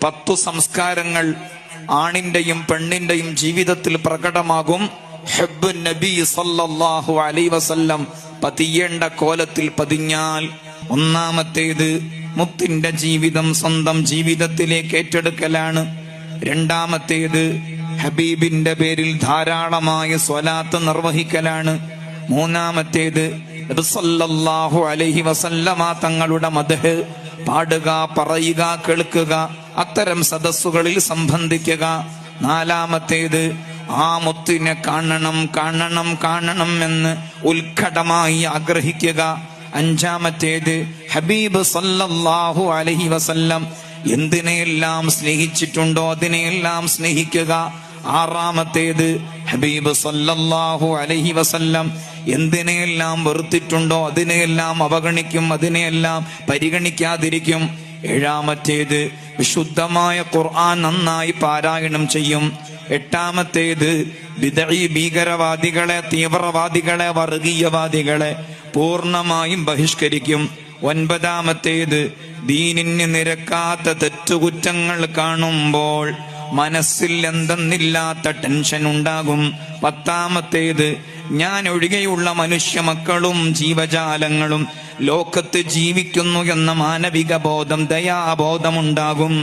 10 സംസ്കാരങ്ങൾ ആണിന്റെയും പെണ്ണിന്റെയും ജീവിതത്തിൽ പ്രകടമാകും. ഹബ്ബു നബി സല്ലല്ലാഹു അലൈഹി വസല്ലം പതിയേണ്ട കോലത്തിൽ പതിഞ്ഞാൽ. ഒന്നാമത്തേത് മുത്തിന്റെ ജീവിതം സ്വന്തം ജീവിതത്തിലേക്ക് ഏറ്റെടുക്കലാണ്. രണ്ടാമത്തേത് ഹബീബിന്റെ പേരിൽ ധാരാളമായ സ്വലാത്ത് നിർവഹിക്കലാണ്. മൂന്നാമത്തേത് നബി സല്ലല്ലാഹു അലൈഹി വസല്ലമ തങ്ങളുടെ മദ്ഹ് പാടുക, പറയുക, കേൾക്കുക, അത്തരം സദസ്സുകളിൽ സംബന്ധിക്കുക. നാലാമത്തേത് ആ മുത്തിനെ കാണണം കാണണം കാണണം എന്ന് ഉത്കടമായി ആഗ്രഹിക്കുക. അഞ്ചാമത്തേത് ഹബീബ് സല്ലല്ലാഹു അലൈഹി വസല്ലം എന്തിനെയെല്ലാം സ്നേഹിച്ചിട്ടുണ്ടോ അതിനെയെല്ലാം സ്നേഹിക്കുക. ആറാമത്തേത് ഹബീബ് സല്ലല്ലാഹു അലൈഹി വസല്ലം എന്തിനെയെല്ലാം വെറുത്തിട്ടുണ്ടോ അതിനെയെല്ലാം അവഗണിക്കും, അതിനെയെല്ലാം പരിഗണിക്കാതിരിക്കും. ഏഴാമത്തേത് വിശുദ്ധമായ ഖുർആൻ നന്നായി പാരായണം ചെയ്യും. എട്ടാമത്തേത് ബിദ്ഈ ഭീകരവാദികളെ, തീവ്രവാദികളെ, വർഗീയവാദികളെ പൂർണ്ണമായും ബഹിഷ്കരിക്കും. ഒൻപതാമത്തേത് ദീനിന് നിരക്കാത്ത തെറ്റുകുറ്റങ്ങൾ കാണുമ്പോൾ മനസ്സിൽ എന്തെന്നില്ലാത്ത ടെൻഷൻ ഉണ്ടാകും. പത്താമത്തേത് ഞാൻ ഒഴികെയുള്ള മനുഷ്യ മക്കളും ജീവജാലങ്ങളും ലോകത്ത് ജീവിക്കുന്നു എന്ന മാനവിക ബോധം, ദയാബോധമുണ്ടാകും.